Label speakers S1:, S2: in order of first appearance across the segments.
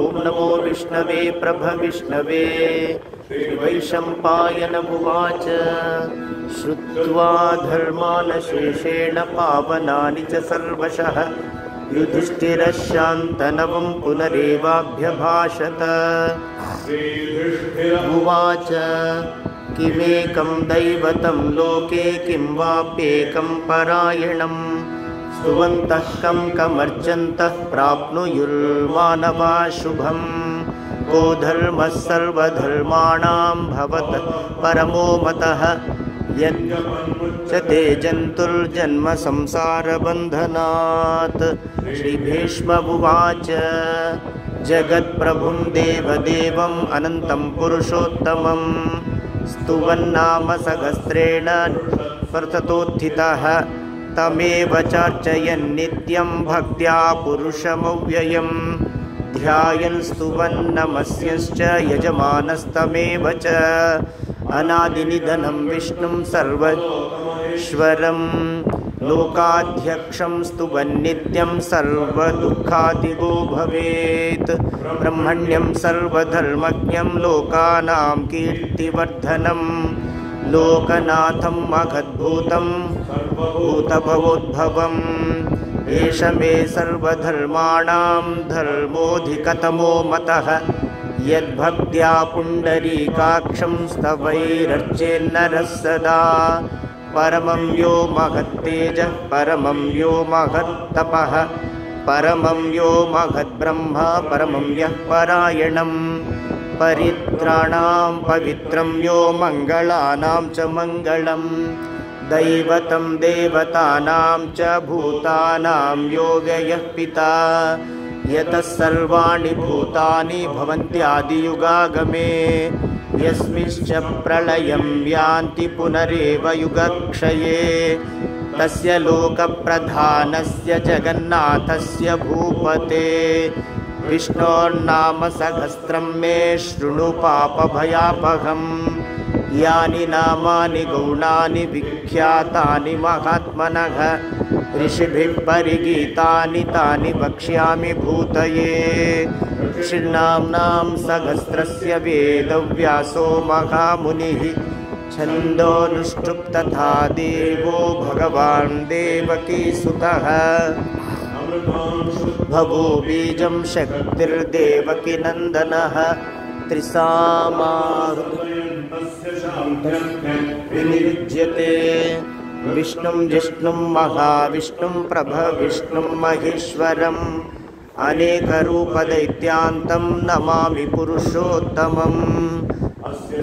S1: ओम नमो विष्णवे प्रभविष्णवे वैशंपायन उवाच श्रुत्वा धर्मान् शेषेण पावनानि च सर्वशः युधिष्ठिरः शान्तनवं पुनरेवाभ्यभाषत उवाच किमेकं दैवतं लोके किं वाप्येकं परायणं स्तुवन्तः कमर्चन्तः प्राप्नुयुर्मानवा शुभम् को धर्मः सर्वधर्माणां भवतः परमो मतः यच्चते जन्तुर्जन्म संसारबन्धनात्। श्रीभीष्म उवाच जगत्प्रभुं देवदेवम् अनन्तं पुरुषोत्तमं स्तुवन्नाम सहस्रेण वर्ततोत्थितः तमेव चार्चयन् नित्यं भक्त्या पुरुषमव्ययम् ध्यायन् स्तुवन् नमस्यश्च यजमानस्तमेव च अनादिनिधनं विष्णुं सर्वेश्वरं लोकाध्यक्षं स्तुवन् नित्यं सर्वदुःखादिगो भवेत् ब्रह्मण्यं सर्वधर्मज्ञं लोकानां कीर्तिवर्धनं लोकनाथं महद्भूतं भूतभवोद्भवम् एष मे सर्वधर्माणां धर्मोऽधिकतमो मतः यद्भक्त्या पुण्डरीकाक्षं स्तवैरर्चेन्नरः सदा परमं यो महत्तेजः परमं यो महत्तपः परमं यो महद्ब्रह्म परमं यः परायणं परित्राणां पवित्रं यो मङ्गलानां च मङ्गलम् दैवतं देवतानां च भूतानां यो व्ययः पिता यतः सर्वाणि भूतानि भवन्त्यादियुगागमे यस्मिंश्च प्रलयं यान्ति पुनरेव युगक्षये तस्य लोकप्रधानस्य जगन्नाथस्य भूपते विष्णोर्नाम सहस्रं मे शृणु पापभयापहम् यानि नामानि गौणानि विख्यातानि महात्मनः ऋषिभिः परिगीतानि तानि वक्ष्यामि भूतये ऋषीणां सहस्रस्य वेदव्यासो महामुनिः छन्दोनुष्टुप् तथा देवो भगवान् देवकीसुतः भवो बीजं शक्तिर्देवकी नन्दनः त्रिसामाविनियुज्यते विष्णुं जिष्णुं महाविष्णुं प्रभविष्णुं महेश्वरम् अनेकरूपदैत्यान्तं नमामि पुरुषोत्तमम्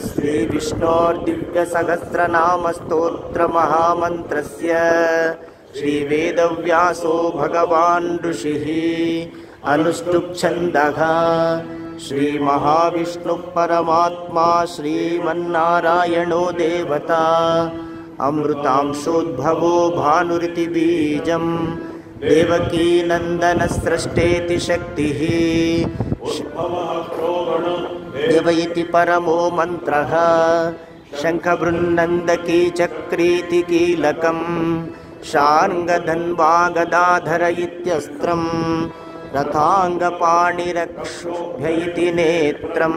S1: श्रीविष्णोर्दिव्यसहस्रनामस्तोत्रमहामन्त्रस्य श्रीवेदव्यासो भगवान् ऋषिः अनुष्टुप्छन्दः श्रीमहाविष्णुः परमात्मा श्रीमन्नारायणो देवता अमृतांशोद्भवो भानुरिति बीजं देवकी नन्दनस्रष्टेति शक्तिः देव इति परमो मन्त्रः शङ्खबृन्नन्दकी चक्रीति कीलकं शार्ङ्गधन्वागदाधर इत्यस्त्रं रथाङ्गपाणिरक्षोभ्य इति नेत्रं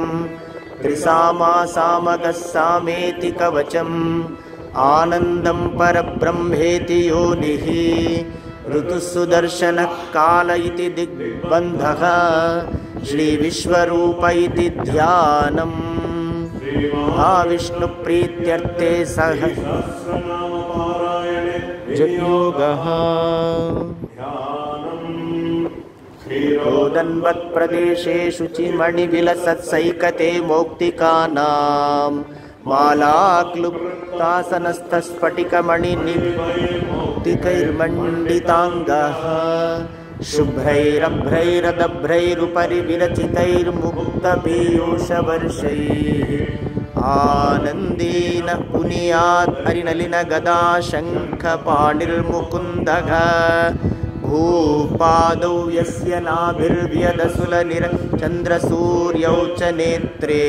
S1: त्रिसामा सामगः सामेति कवचम् आनन्दं परब्रह्मेति योनिः ऋतुसुदर्शनः काल इति दिग्बन्धः श्रीविश्वरूप इति ध्यानम् महाविष्णुप्रीत्यर्थे सहस्रनामपारायणे रोदन्वत्प्रदेशे शुचिमणिविलसत्सैकते मौक्तिकानां मालाक्लुप्तासनस्थस्फटिकमणिनिर्मण्डिताङ्गः शुभ्रैरभ्रैरदभ्रैरुपरि विरचितैर्मुक्तपीयूषवर्षैः आनन्दीन पुनीयात् हरिनलिनगदा शङ्खपाणिर्मुकुन्दः भूपादौ यस्य नाभिर्व्यदसुलनिरचन्द्रसूर्यौ च नेत्रे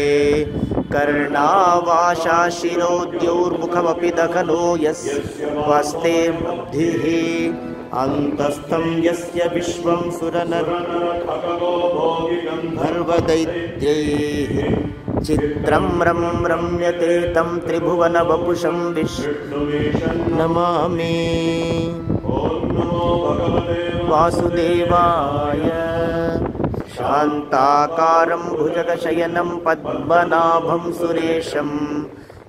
S1: कर्णावाशाशिरोद्यौर्मुखमपि दखनो यस्य हस्ते बुद्धिः अन्तस्थं यस्य विश्वं सुरनर सर्वदैत्यैः चित्रं रम्यते तं त्रिभुवनवपुषं नमामि। वासुदेवाय शान्ताकारं भुजगशयनं पद्मनाभं सुरेशं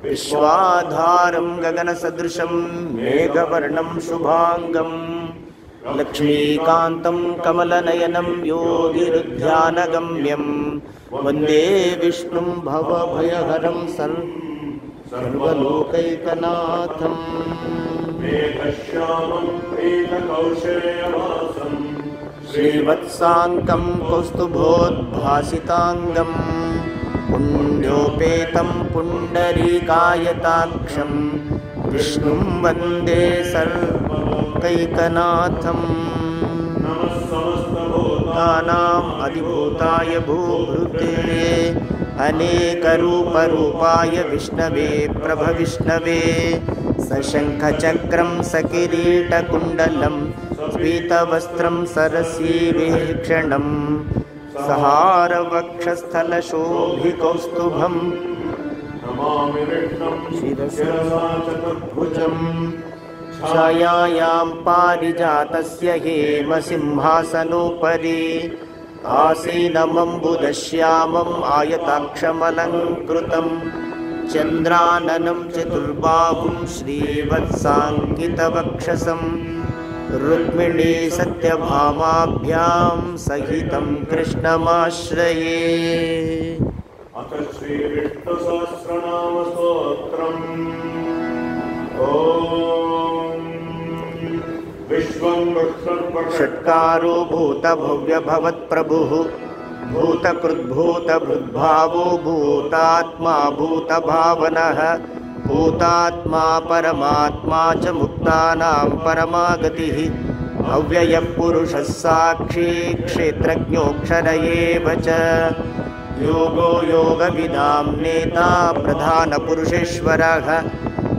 S1: विश्वाधारं गगनसदृशं मेघवर्णं शुभांगं लक्ष्मीकान्तं कमलनयनं योगिरुध्यानगम्यं वन्दे विष्णुं भवभयहरं सर्वलोकैकनाथं। श्रीवत्साङ्कं कौस्तुभोद्भासिताङ्गं पुण्योपेतं पुण्डरीकायताक्षं विष्णुं वन्दे सर्वैकनाथम्। भूतानाम् अधिभूताय भूभृते अनेकरूपरूपाय विष्णवे प्रभविष्णवे सशङ्खचक्रं सकिरीटकुण्डलं स्फीतवस्त्रं सरसीवीक्षणं सहारवक्षस्थलशोभिकौस्तुभं शिरसा चतुर्भुजम् छायायां पारिजातस्य हेमसिंहासनोपरि आसीनमम्बुदश्यामम् आयताक्षमलङ्कृतं चन्द्राननं चतुर्बाहुं श्रीवत्साङ्कितवक्षसं रुक्मिणी सत्यभामाभ्यां सहितं कृष्णमाश्रये। अथ श्रीविष्णुसहस्रनामस्तोत्रम्। षट्कारो भूतभव्यभवत्प्रभुः भूतकृद्भूतभृद्भावो भूतात्मा भूतभावनः भूतात्मा परमात्मा च मुक्तानां परमागतिः अव्ययः पुरुषः साक्षी क्षेत्रज्ञोऽक्षर एव च योगो योगविदां नेता प्रधानपुरुषेश्वरः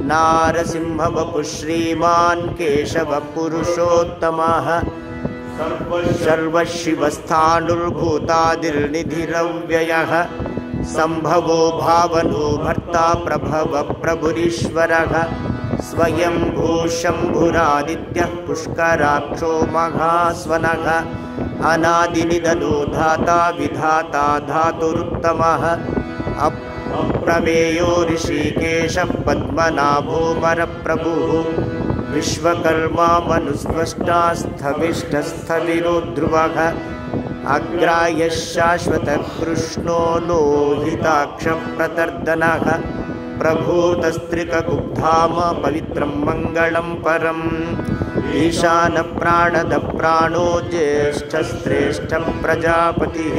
S1: नारसिंहवपुः श्रीमान् केशवः पुरुषोत्तमः सर्वशिवस्थाणुर्भूतादिर्निधिरव्ययः सम्भवो भावनो भर्ता प्रभवः प्रभुरीश्वरः स्वयं भूशम्भुरादित्यः पुष्कराक्षो महास्वनः अनादिनिधनो धाता विधाता धातुरुत्तमः अप्रमेयो ऋषिकेशः पद्मनाभोमरप्रभुः विश्वकर्मा मनुस्पष्टा स्थविष्ठस्थविरो ध्रुवः अग्राह्यः शाश्वतः कृष्णो लोहिताक्षप्रतर्दनः प्रभूतस्त्रिककुब्धाम पवित्रं मङ्गलं परम् ईशानप्राणदप्राणो ज्येष्ठश्रेष्ठः प्रजापतिः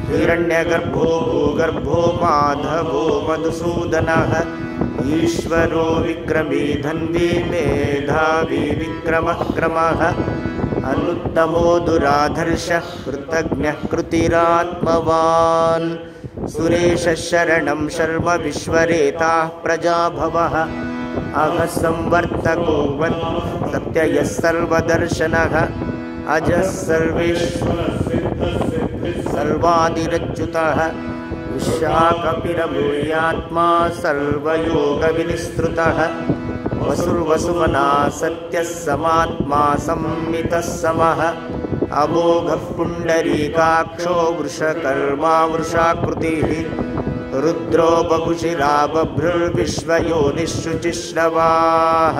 S1: हिरण्यगर्भो भूगर्भो माधवो मधुसूदनः ईश्वरो विक्रमी धन्वी मेधावी विक्रमः क्रमः अनुत्तमो दुराधर्षः कृतज्ञः कृतिरात्मवान् सुरेशः शरणं शर्म विश्वरेताः प्रजाभवः अघः संवर्तको वन् सत्ययः सर्वदर्शनः अजः सर्वादिरच्युतः विशाखपिरमूर्यात्मा सर्वयोगविनिस्तृतः वसुर्वसुमना सत्यः समात्मा संमितः समः अमोघः पुण्डरीकाक्षो वृषकर्मा वृषाकृतिः रुद्रो बभुशिरा बभ्रुर्विश्वयोनिःशुचिश्रवाः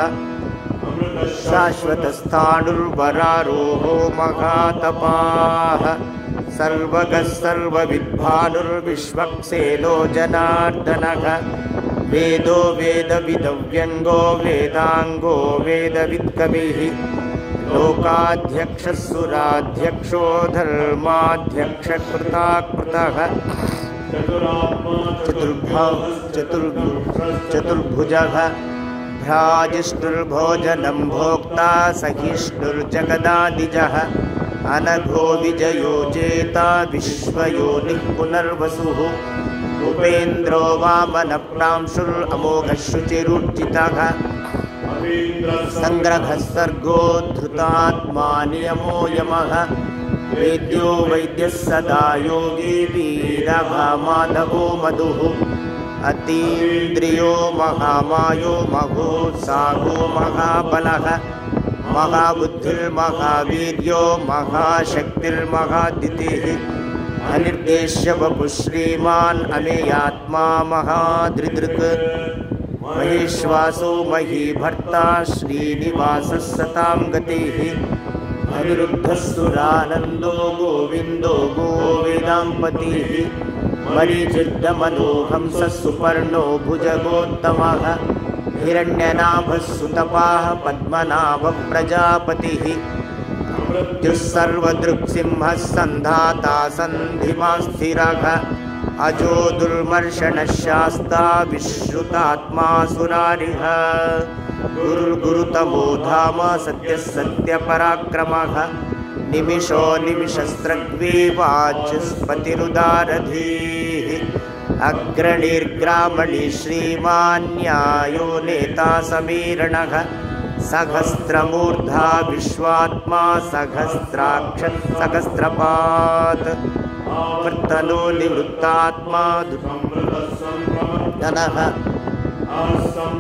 S1: शाश्वतस्थाणुर्वरारोहो महातपाः सर्वगः सर्वविद्भानुर्विश्वक्सेनो जनार्दनः वेदो वेदविदव्यङ्गो वेदाङ्गो वेदवित्कविः लोकाध्यक्षः सुराध्यक्षो धर्माध्यक्षकृताकृतः चतुर्भुजः भ्राजिष्णुर्भोजनं भोक्ता सहिष्णुर्जगदादिजः अनघो विजयो जेता विश्वयोनिः पुनर्वसुः उपेन्द्रो वामनप्रांशुरमोघः शुचिरुज्जितः संग्रहः सर्गो धृतात्मा नियमो यमः वेद्यो वैद्यः सदा योगी वीरः माधवो मधुः अतीन्द्रियो महामायो महोत्साहो महाबलः महाबुद्धिर्महावीर्यो महाशक्तिर्महादितिः अनिर्देश्य वपुः श्रीमान् अमेयात्मा महाधृदृक् महेश्वासो महीभर्ता श्रीनिवासः सतां गतिः अनिरुद्धः गोविन्दो गोवेदाम्पतिः मरीचिर्दमनोहंसः सुपर्णो भुजगोत्तमः हिरण्यनाभः सुतपाः पद्मनाभः प्रजापतिः मृत्युः सर्वदृक्सिंहः सन्धाता सन्धिमास्थिरः अजो दुर्मर्शनः शास्ता विश्रुतात्मा सुरारिः गुरुर्गुरुतमो धाम सत्यः सत्यपराक्रमः निमिषो निमिषस्रग्वी वाचस्पतिरुदारधीः अग्रणीर्ग्रामणी श्रीमान् न्यायो नेता समीरणः सहस्रमूर्धा विश्वात्मा सहस्राक्ष सहस्रपात् वर्तनो निवृत्तात्मा धनः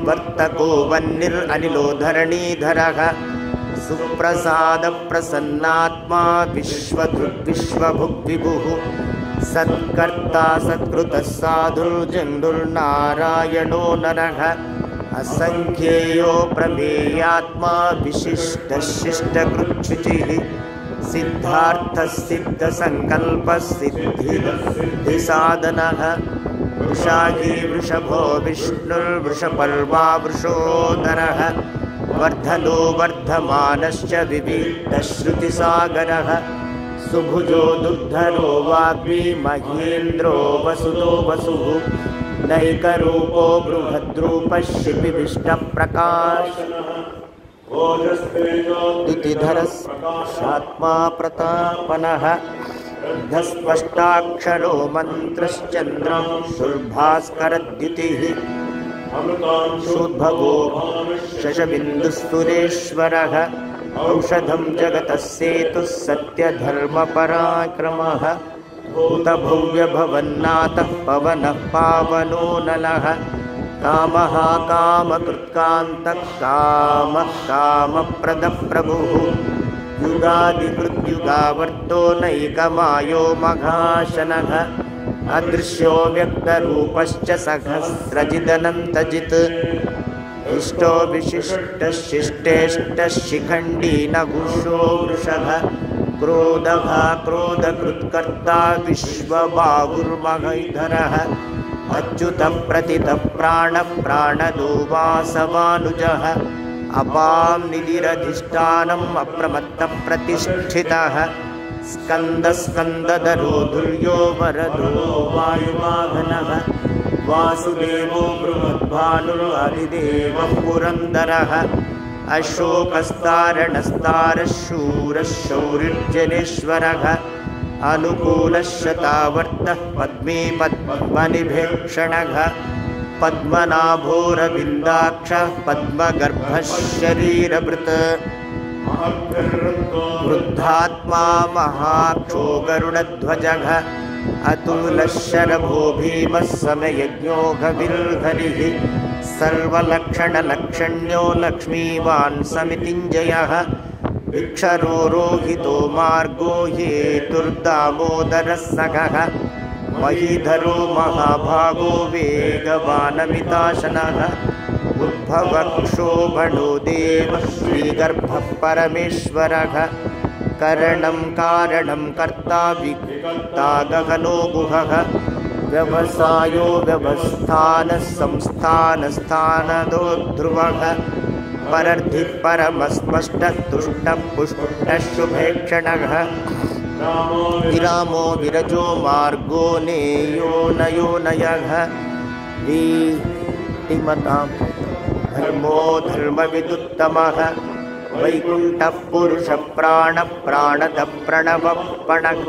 S1: वर्तको वह्निरनिलो धरणीधरः सुप्रसाद प्रसन्नात्मा विश्वभुग्विभुः सत्कर्ता सत्कृतः साधुर्जन्दुर्नारायणो नरः असंख्येयो प्रमेयात्मा विशिष्टशिष्टकृच्छुचिः सिद्धार्थः सिद्धसंकल्पः सिद्धिसाधनः वृषाही वृषभो विष्णुर्वृषपर्वा वृषोदरः वर्धनो वर्धमानश्च विविधश्रुतिसागरः सुभुजो दुर्धरो वाग्मी महेन्द्रो वसुतो वसुः नैकरूपो बृहद्रूपः शिपिविष्टप्रकाशः द्युतिधरस्यात्मा प्रतापनः स्पष्टाक्षरो मन्त्रश्चन्द्रं शुर्भास्करद्युतिः शोद्भवो शशबिन्दुस्तुरेश्वरः औषधं जगतः सेतुः सत्यधर्मपराक्रमः भूतभव्यभवन्नाथः पवनः पावनो नलः कामः कामकृत्कान्तः कामः कामप्रदः प्रभुः युगादिकृत्युगावर्तो नैकमायो मघाशनः अदृश्यो व्यक्तरूपश्च सहस्रजिदनन्तजित् इष्टो विशिष्टशिष्टेष्टः शिखण्डी नघुषो वृषः क्रोधः क्रोधकृत्कर्ता विश्वबाहुर्महैधरः अच्युतः प्रतितः प्राणः प्राणदो वासवानुजः अपां निधिरधिष्ठानम् अप्रमत्तः प्रतिष्ठितः स्कन्दस्कन्दधरो धुर्यो वरदो वायुवाहनः वासुदेवो बृहद्भानुरधिदेवः पुरन्दरः अशोकस्तारणस्तारः शूरः शौरिर्जनेश्वरः अनुकूलः शतावर्तः पद्मे पद्मनिभेक्षणः पद्मनाभोरविन्दाक्षः पद्मगर्भः शरीरभृत् वृद्धात्मा महाक्षो गरुडध्वजः अतुलः शरभो भीमः समयज्ञो गविर्हरिः सर्वलक्षणलक्षण्यो लक्ष्मीवान् समितिञ्जयः भिक्षरो रोहितो मार्गो हेतुर्दामोदरः सखः महीधरो महाभागो वेगवानमिताशनः उद्भवक्षोभणो देवः श्रीगर्भः परमेश्वरः करणं कारणं कर्ता विक्ता गगनो गुहः व्यवसायो व्यवस्थानः संस्थानस्थानदो ध्रुवः परर्धिः परमस्पष्टः तुष्टः पुष्टः शुभेक्षणः विरामो विरजो मार्गो नेयो नयो नयः वीतिमतां धर्मो धर्मविदुत्तमः वैकुण्ठः पुरुषः प्राणः प्राणदः प्रणवः पणः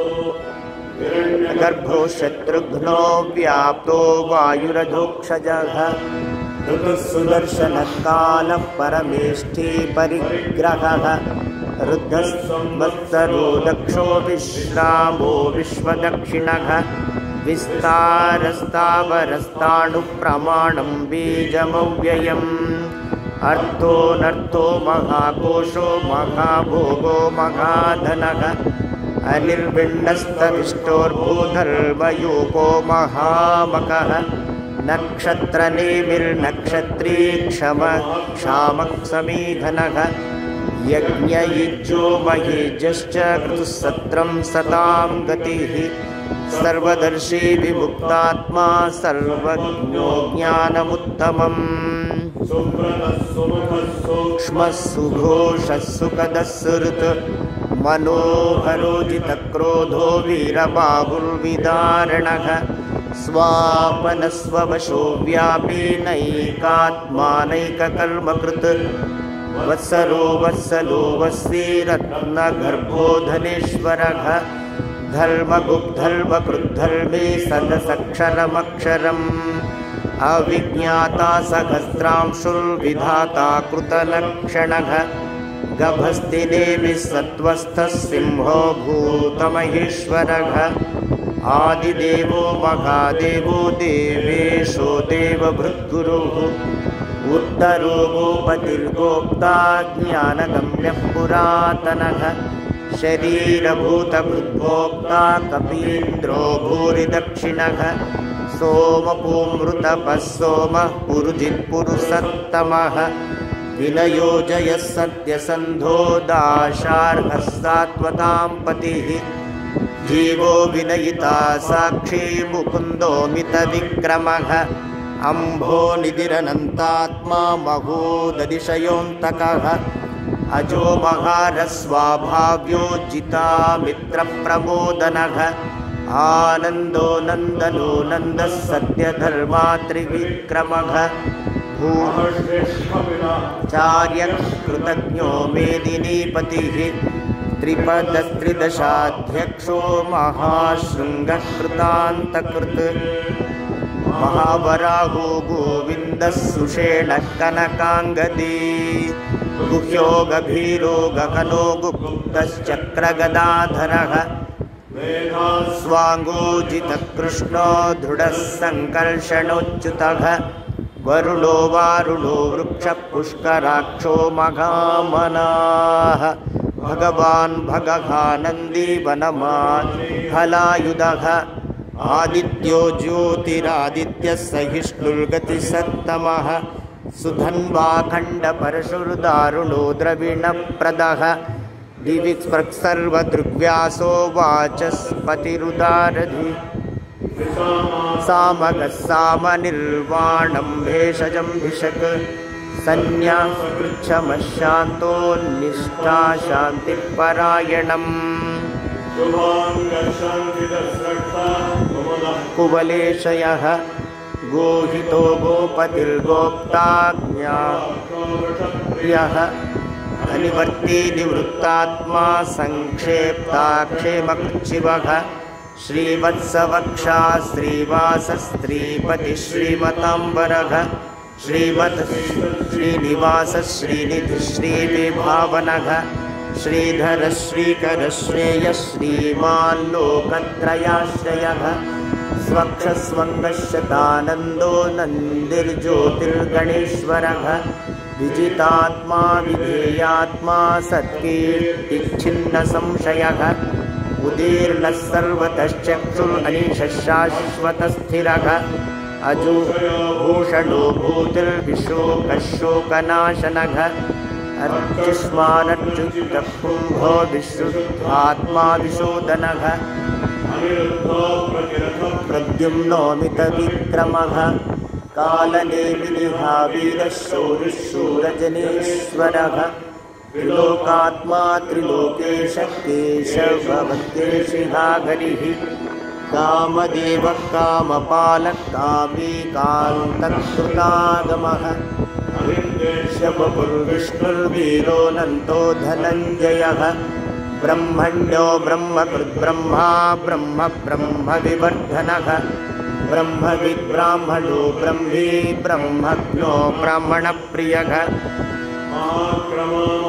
S1: गर्भो शत्रुघ्नो व्याप्तो वायुरधोक्षजः ऋतुः सुदर्शनः कालः परमेष्ठी परिग्रहः रुद्धस्मत्सरो दक्षो विश्रामो विश्वदक्षिणः विस्तारस्तावरस्ताणुप्रमाणं बीजमव्ययम् अर्थोऽनर्थो महाकोशो महाभोगो महाधनः अनिर्विण्णस्तविष्टोर्भूधर्मयूपो महामकः नक्षत्रनेमिर्नक्षत्री क्षमः समीधनः यज्ञयुज्यो महीजश्च ऋतुसत्रं सतां गतिः सर्वदर्शी विमुक्तात्मा सर्वज्ञो ज्ञानमुत्तमम् सूक्ष्मः सुघोषः सुखदः मनोहरोजितक्रोधो वीरबाहुर्विदारणः स्वापनस्ववशो व्यापी नैकात्मानैककर्मकृत् वत्सरो वत्सलो वस्तीरत्नगर्भो धनेश्वरः धर्मगुप्धर्मकृद्धर्मे सदसक्षरमक्षरम् अविज्ञाता सहस्रांशुर्विधाता कृतलक्षणः गभस्तिनेमिः सत्त्वस्थः सिंहो भूतमहेश्वरः आदिदेवो महादेवो देवेशो देवभृद्गुरुः उत्तरो गोपतिर्गोप्ता ज्ञानगम्यः पुरातनः शरीरभूतभृद्भोक्ता कपीन्द्रो भूरिदक्षिणः सोमपूमृतपः सोमः पुरुजित्पुरुषत्तमः विनयोजयः सत्यसन्धो दाशार्हः सात्वतां पतिः जीवो विनयिता साक्षी मुकुन्दो मितविक्रमः अम्भो निधिरनन्तात्मा महोदधिशयोऽन्तकः अजो महारस्वाभाव्योज्जिता मित्रप्रमोदनः आनन्दो नन्दनो नन्दः सत्यधर्मात्रिविक्रमः चार्यकृतज्ञो मेदिनीपतिः त्रिपदस्त्रिदशाध्यक्षो महाशृङ्गः कृतान्तकृत् महावराहो गोविन्दः सुषेणः कनकाङ्गदी गुह्यो गभीरो गगनो गुप्तश्चक्रगदाधरः स्वाङ्गोजितकृष्णो दृढः सङ्कर्षणोच्युतः वरुणो वारुणो वृक्षपुष्कराक्षो महामनाः भगवान् भगहानन्दी वनमाफलायुधः आदित्यो ज्योतिरादित्यः सहिष्णुर्गतिसत्तमः सुधन्वाखण्डपरशुर्दारुणो द्रविणप्रदः दिवि सर्वदृग्व्यासो वाचस्पतिरुदारधि सामगः सामनिर्वाणं भेषजं भिषक् सन्न्यासपृच्छमः शान्तो निष्ठा शान्तिपरायणम् कुवलेशयः गोहितो गोपतिर्गोप्ताज्ञायः अनिवर्ती निवृत्तात्मा संक्षेप्ताक्षेमकृच्छिवः श्रीवत्सवक्षा श्रीवासस्त्रीपति श्रीमताम्बरः श्रीमत् श्रीनिवास श्रीनिधि श्रीविभावनः श्रीधर श्रीकर श्रेय श्रीमान् लोकत्रयाश्रयः स्वक्षस्वङ्गशतानन्दो नन्दिर्ज्योतिर्गणेश्वरः विजितात्मा विधेयात्मा सत्कीर्तिच्छिन्नसंशयः उदीर्णः सर्वतश्चक्षुरनीशः शाश्वतस्थिरः अजोभूषणो भूतिर्विशोकः शोकनाशनः अर्जुष्मानर्जुतः कुम्भो विशुद्धात्मा विशोदनः प्रद्युम्नो मितविक्रमः कालनेमिनिहा वीरः शूरजनेश्वरः त्रिलोकात्मा त्रिलोकेशः केशवकेशिहागरिः कामदेवः कामपालः कामी कान्तकृतागमः शवपुर्विष्णुर्वीरोऽनन्तो धनञ्जयः ब्रह्मण्यो ब्रह्मकृद्ब्रह्मा ब्रह्म ब्रह्मविवर्धनः ब्रह्मविद्ब्राह्मणो ब्रह्मी ब्रह्मज्ञो ब्राह्मणप्रियः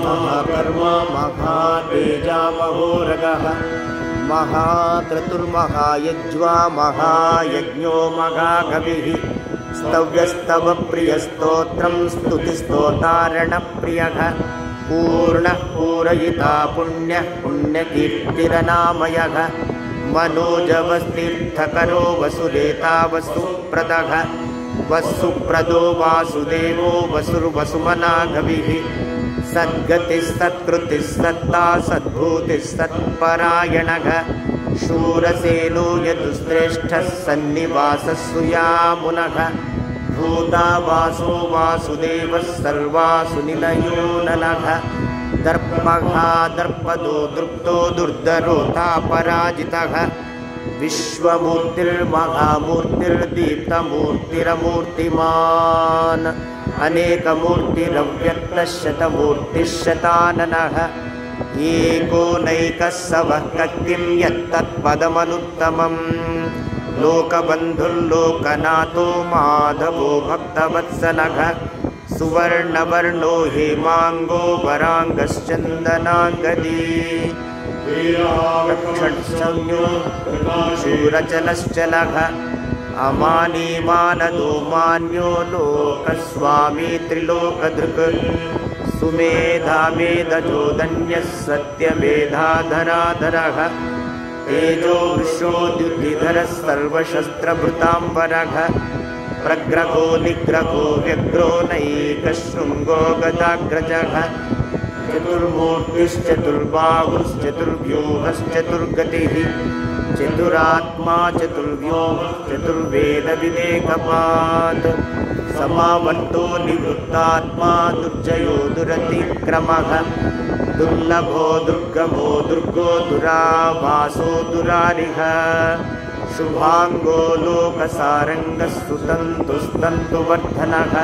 S1: महाकर्मा महातेजा महोरगः महाक्रतुर्महायज्वा महायज्ञो महाकविः स्तव्यस्तवप्रियस्तोत्रं स्तुतिस्तोतारणप्रियः पूर्णः पूरयिता पुण्यः पुण्यकीर्तिरनामयः मनोजवस्तीर्थकरो वसुदेता वसुप्रदः वसुप्रदो वासुदेवो वसुर्वसुमनागविः सद्गतिस्सत्कृतिस्सत्ता सद्भूतिस्सत्परायणः शूरसेनो यदुश्रेष्ठः सन्निवासः सुयामुनः भूता वासो वासुदेवः सर्वासु निलयो नलः दर्पः दर्पदो दृप्तो दुर्धरोऽपराजितः विश्वमूर्तिर्महामूर्तिर्दीप्तमूर्तिरमूर्तिमान् अनेकमूर्तिरव्यक्तः शतमूर्तिः एकोनैकः सवः किं यत्तत्पदमनुत्तमम् लोकबन्धुर्लोकनाथो माधवो भक्तवत्सलः सुवर्णवर्णो हेमाङ्गो वराङ्गश्चन्दनाङ्गदी षट्संज्ञो शूरचलश्चलः अमानीमानदो मान्यो लोकस्वामी त्रिलोकधृक् सुमेधामेधजो धन्यः सत्यमेधाधराधरः तेजो विश्वोद्युतिधरः सर्वशस्त्रभृताम्बरः प्रग्रहो निग्रहो व्यग्रो नैकशृङ्गो गदाग्रजः चतुर्मूर्तिश्चतुर्बाहुश्चतुर्व्यूहश्चतुर्गतिः चतुरात्मा चतुर्व्योमः चतुर्वेदविवेकपात् समावर्तो निवृत्तात्मा दुर्जयो दुरतिक्रमः दुर्लभो दुर्गमो दुर्गो दुराभासो दुरारिः शुभांगो लोकसारंगः सुतन्तुस्तन्तुवर्धनः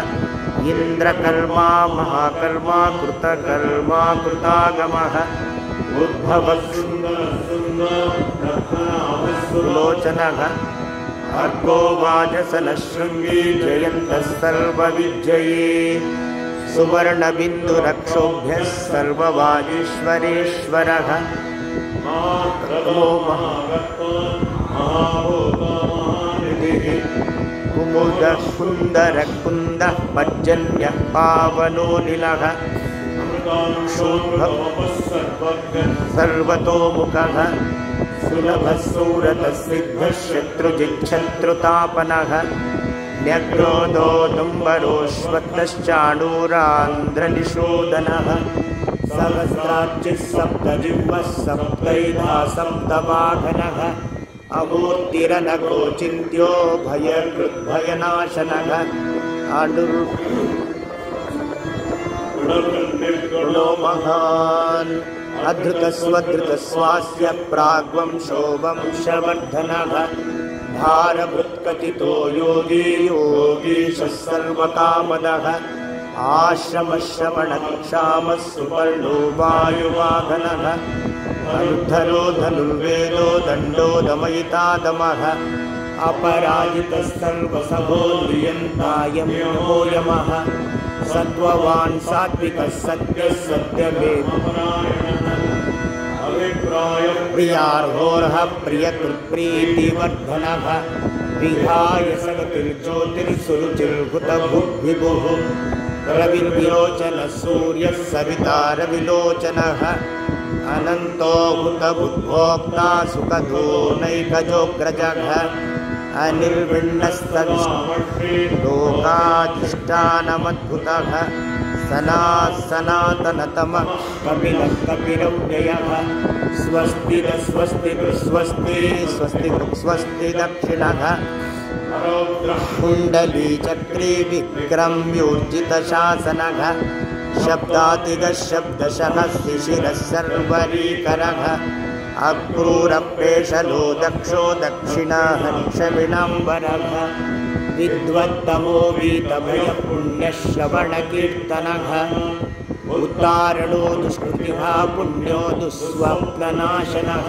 S1: इंद्रकर्मा महाकर्मा कृतकर्मा कृतागमः उद्भवक्षुलोचनः अर्को वाजसनशृङ्गी जयन्तः सर्वविजये सुवर्णबिन्दुरक्षोभ्यः सर्ववागीश्वरेश्वरः कुमुदः कुन्दरः कुन्दः पर्जन्यः पावनो निलः सर्वतोमुखः सुलभः सुरतः सिद्धः शत्रुजिच्छत्रुतापनः न्यग्रोदोदुम्बरोऽश्वत्थश्चाणूरान्ध्रनिषोदनः सहस्रार्चिः सप्तजिह्वः सप्तैधा सप्तवाहनः अमूर्तिरनघो चिन्त्यो भयकृद्भयनाशनः अणुर्गुणो महान् अधृतस्वधृतस्वास्य प्राग्वंशो वंशवर्धनः भारभृत्कथितो योगी योगीशः सर्वकामदः आश्रमश्रवणक्षामः सुपर्णो वायुवाहनः अनुद्धरो धनुर्वेदो दण्डो दमयितादमः अपराजितः सर्वसभो नियन्तायं नमो यमः सत्त्ववान् सात्विकः सत्यः सत्यमेव प्रियार्होर्ह प्रियकृत्प्रीतिवर्धनः विहाय सगतिर्ज्योतिर्सुरुचिर्भुतभुग्विभुः रविर्विलोचनः सूर्यः सविता रविलोचनः अनन्तो हुतबुद्भोक्ता सुखदो नैकजोग्रजः अनिर्विण्णस्तविष्णोकाधिष्ठानमद्भुतः सनातनतमः कपिलः कपिरव्ययः स्वस्ति स्वस्ति स्वस्ति स्वस्ति स्वस्ति दक्षिणः कुण्डलीचक्रे विक्रम्योर्जितशासनः शब्दातिगः शब्दशः शिशिरः सर्वरीकरः अक्रूरप्रेषलो दक्षो दक्षिणहर्षविणम्बरः विद्वत्तमो वीतभयपुण्यश्रवणकीर्तनः उत्तारणो दुष्कृतिः पुण्यो दुःस्वप्ननाशनः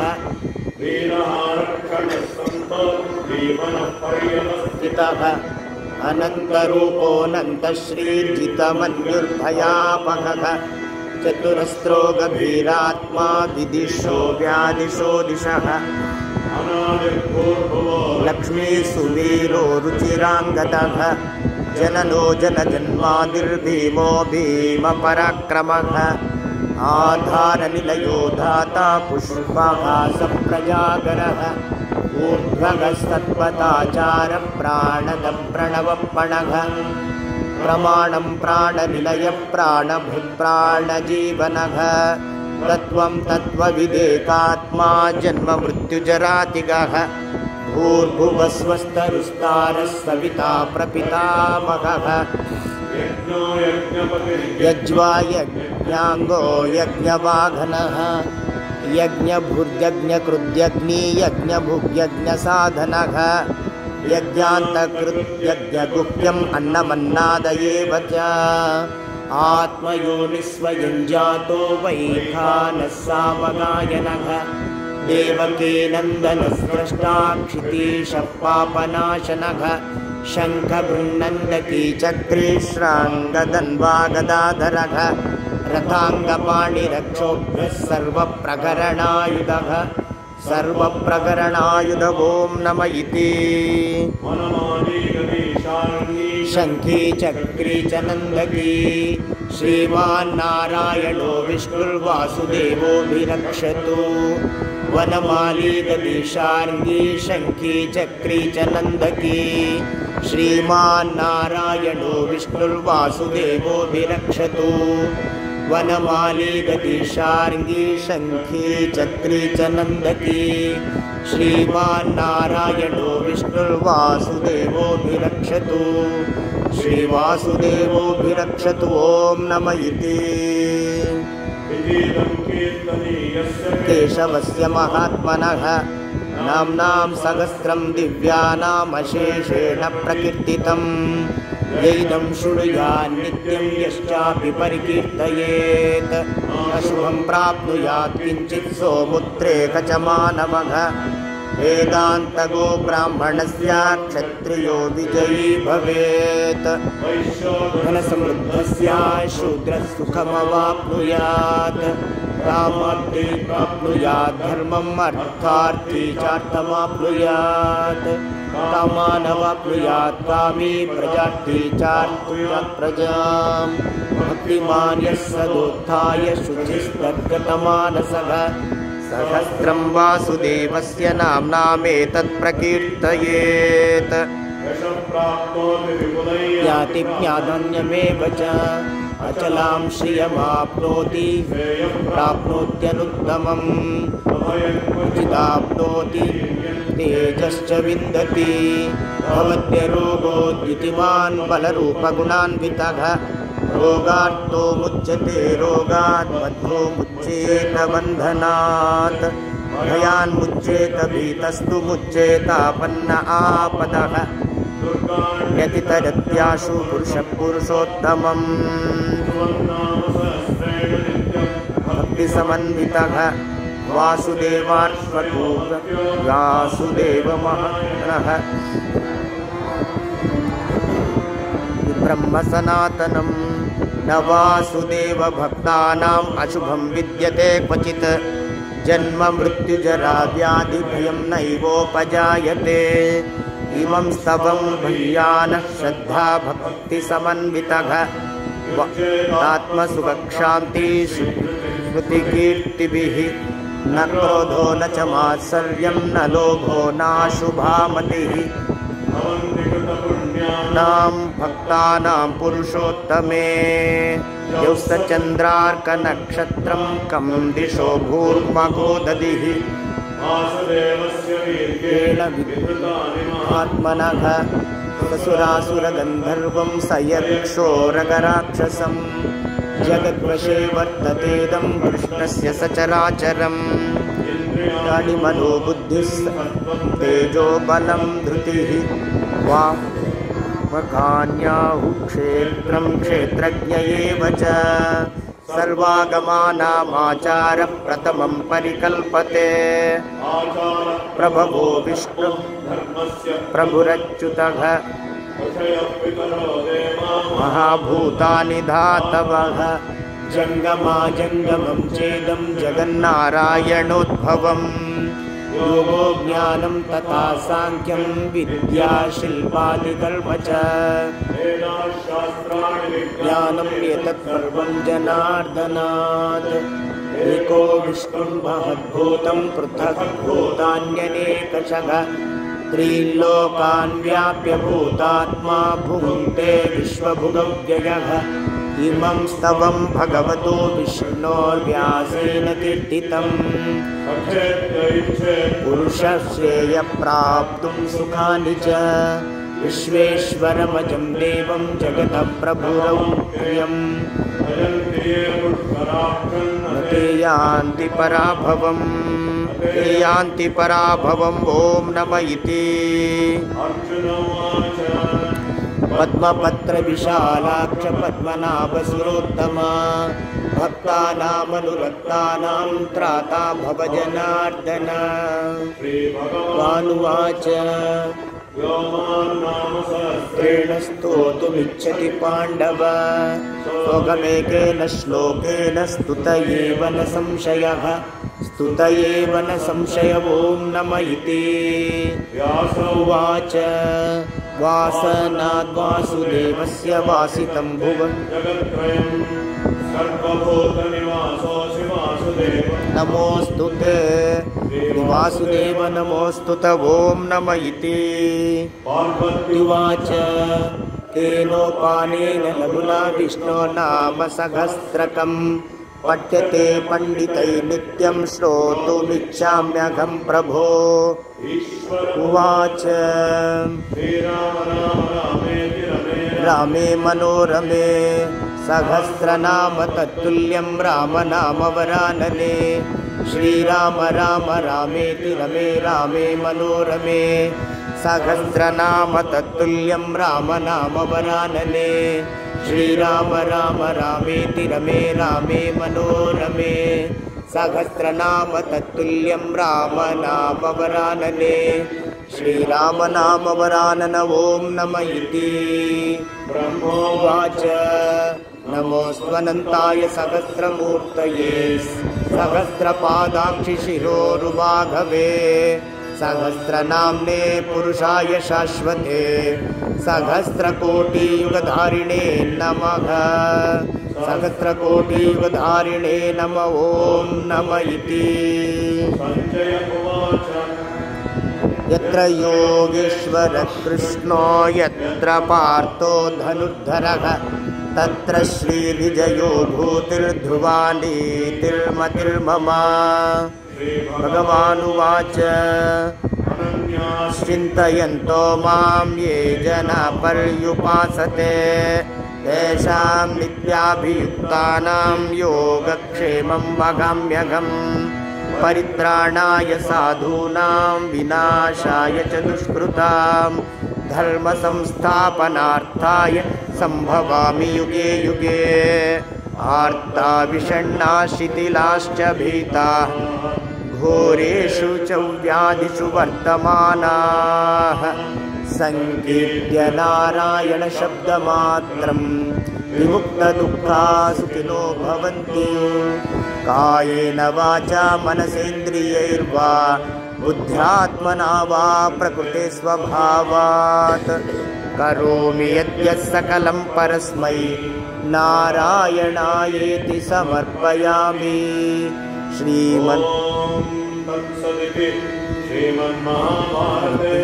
S1: अनन्तरूपोऽनन्तश्रीर्जितमन्युर्भयापहः चतुरस्रो गभीरात्मा विदिशो व्यादिशो दिशः लक्ष्मीसुवीरो रुचिराङ्गदः जननो जनजन्मादिर्भीमो भीमपराक्रमः आधारनिलयो धाता पुष्पहासप्रजागरः ऊर्ध्वगस्तत्पदाचारः प्राणदप्रणवपणः प्रमाणं प्राणनिलयः प्राणभृत्प्राणजीवनः तत्त्वं तत्त्वविदेकात्मा जन्ममृत्युजरातिगः भूर्भुवस्वस्तरुस्तारः सविता प्रपितामहः यज्वा यज्ञाङ्गो यज्ञवाघनः यज्ञभुर्यज्ञकृद्यग्नी यज्ञभुग्यज्ञसाधनः यज्ञान्तकृद्यज्ञगुह्यम् अन्नमन्नादयेव च आत्मयोनिस्वयं जातो वैखानः सामगायनः देवकी नन्दनस्रष्टा क्षितीशः पापनाशनः शङ्खभृन्नन्दकी चक्रीश्राङ्गदन्वागदाधरः रथाङ्गपाणिरक्षोभ्यः सर्वप्रकरणायुधः सर्वप्रकरणायुध ॐ नम इति शङ्खी चक्री च नन्दकी श्रीमान्नारायणो विष्णुर्वासुदेवोऽभिरक्षतु वनमाली ददिशार्ङ्गी शङ्खी चक्री च नन्दकी श्रीमान्नारायणो विष्णुर्वासुदेवोऽभिरक्षतु वनमाली ददिशार्ङ्गी शङ्खी चक्री च नन्दकी श्रीमान्नारायणो विष्णुर्वासुदेवोऽभिरक्षतु श्रीवासुदेवोऽभिरक्षतु ॐ नम इति केशवस्य महात्मनः नाम्नां सहस्रं दिव्यानामशेषेण प्रकीर्तितम् यैदं शृणुयात् नित्यं यश्चापि परिकीर्तयेत् अशुभं प्राप्नुयात् किञ्चित् सोमुद्रेक च मानवः वेदान्तगो ब्राह्मणस्य क्षत्रियो विजयी भवेत् धनसमृद्धस्य शूद्रसुखमवाप्नुयात् कामार्थी प्राप्नुयात् धर्मम् अर्थार्थी चार्थमाप्नुयात् कामानवाप्नुयात् कामी प्रजार्थी चार्थात् प्रजां भक्तिमान् यः सदोत्थाय शुचिस्तद्गतमानसः सहस्रं वासुदेवस्य नाम्नामेतत् प्रकीर्तयेत् याति ज्ञानान्यमेव च अचलां श्रियमाप्नोति प्राप्नोत्यनुत्तमम् उचिताप्नोति तेजश्च विन्दति भवत्यरोगो द्युतिमान् बलरूपगुणान्वितः रोगार्तो मुच्यते रोगात् बद्धो मुच्येत बन्धनात् भयान्मुच्येत भीतस्तु मुच्येतापन्न आपदः यतितरत्याशु पुरुषः पुरुषोत्तमम् भक्तिसमन्वितः वासुदेवाश्वतोः वासुदेवमहनः ब्रह्म सनातनं न वासुदेव भक्तानाम् अशुभं विद्यते क्वचित् जन्म मृत्युजरा व्याधिभयं नैवोपजायते इमं स्तवं भूयानः श्रद्धा भक्तिसमन्वितः आत्मसुखक्षान्ति श्रुतिकीर्तिभिः न क्रोधो न च मात्सर्यं न लोभो नाशुभा मतिः नाम भक्तानां पुरुषोत्तमे यौस्तचन्द्रार्कनक्षत्रं कं दिशो भूर्मघो दधिः आत्मनः ससुरासुरगन्धर्वं सयक्षोरगराक्षसं जगद्वशे वर्ततेदं कृष्णस्य सचराचरम् मनो बुद्धिः तेजो बलं धृतिः वाक्कान्याहु क्षेत्रं क्षेत्रज्ञ एव च सर्वागमानामाचारः प्रथमं परिकल्पते प्रभवो विष्णु प्रभुरच्युतः महाभूतानि धातवः जंगमा जंगमं चेदं जगन्नारायणोद्भवम् योगो ज्ञानं तथा सांख्यं विद्या शिल्पादिकर्म च ज्ञानं एतत् सर्वं जनार्दनात् एको विष्णुं महद्भूतं पृथग्भूतान्यनेकशः त्रीलोकान् व्याप्य भूतात्मा भुङ्क्ते विश्वभुगव्ययः इमं स्तवं भगवतो विष्णोर्व्यासेन कीर्तितम् पुरुषश्रेयप्राप्तुं सुखानि च विश्वेश्वरमजं देवं जगतः प्रभुरौप्यम् ते यान्ति पराभवम् ते यान्ति पराभवम् ॐ नमः इति पद्मपत्रविशालाक्ष पद्मनाभसुरोत्तमा भक्तानामनुरक्तानां त्राता भव जनार्दन भगवानुवाच व्योमान्नामसहस्रेण स्तोतुमिच्छति पाण्डव स्वगमेकेन श्लोकेन स्तुत एव न संशयः स्तुत एव न संशय ॐ नमः इति व्यास उवाच वासनाद्वासुदेवस्य वासितं भुवन् जगत्त्रयं सर्वभूतनिवासोऽसि वासुदेव नमोऽस्तु ते वासुदेव नमोऽस्तु ते ॐ नमः इति पार्वत्युवाच केनोपानेन लघुना विष्णो नाम सहस्रकम् पठ्यते पंडितैः नित्यं श्रोतुमिच्छाम्यहं प्रभो उवाच रामे मनोरमे सहस्रनाम तत्तुल्यं रामनामवरानने श्रीराम राम रामेति रमे रामे मनोरमे सहस्रनाम तत्तुल्यं रामनामवरानने श्रीराम राम रामेति रमे रामे मनोरमे सहस्रनाम तत्तुल्यं रामनामवरानने श्रीराम नामवरानन ॐ नमः इति ब्रह्मोवाच नमोऽस्त्वनन्ताय सहस्रमूर्तये सहस्रपादाक्षि शिरोरुबाघवे सहस्रनाम्ने पुरुषाय शाश्वते सहस्रकोटियुगधारिणे नमः सहस्रकोटियुगधारिणे नमः ॐ नमः इति यत्र योगेश्वरः कृष्णो यत्र पार्थो धनुर्धरः तत्र श्रीविजयो भूतिर्ध्रुवा नीतिर्मतिर्मम भगवानुवाच चिन्तयन्तो मां ये जना पर्युपासते तेषां नित्याभियुक्तानां योगक्षेमं वहाम्यहम् परित्राणाय साधूनां विनाशाय च दुष्कृतां धर्मसंस्थापनार्थाय सम्भवामि युगे युगे आर्ता विषण्णा शिथिलाश्च भीताः घोरेषु च व्याधिषु वर्तमानाः संकीर्त्य नारायण शब्दमात्रं विमुक्तदुःखा सुखिनो भवन्ति कायेन वाचा मनसेन्द्रियैर्वा बुद्ध्यात्मना वा प्रकृते स्वभावात् करोमि यद्यत् सकलं परस्मै नारायणायेति समर्पयामि श्रीमन्महाभारते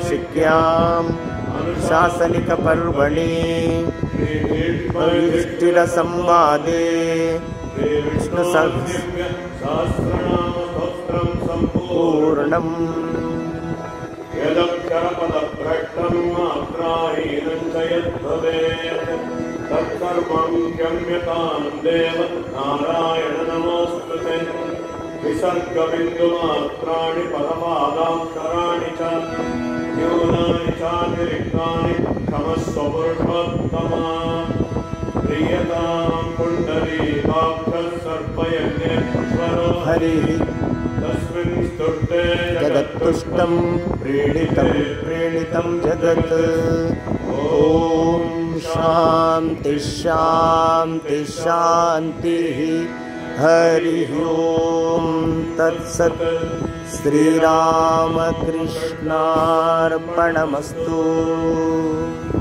S1: शिक्यां शासनिकपर्वणि युधिष्ठिरसंवादे विष्णुसहस्रनामस्तोत्रं यदक्षरपदभ्रष्टं मात्राहीनं च यद्भवेत् तत्सर्वं क्षम्यतां देव नारायण नमोऽस्तु ते विसर्गबिन्दुमात्राणि पदपादाक्षराणि च न्यूनानि चातिरिक्तानि क्षमस्व पुरुषोत्तमा प्रियतां पुण्डरीकाक्षः सर्पयज्ञेश्वरो हरिः तस्मिन् स्तुष्टे जगत् सन्तुष्टं प्रीणितं जगत्। ॐ शान्ति शान्ति शान्तिः। हरिः ओम तत्सत्। श्रीरामकृष्णार्पणमस्तु।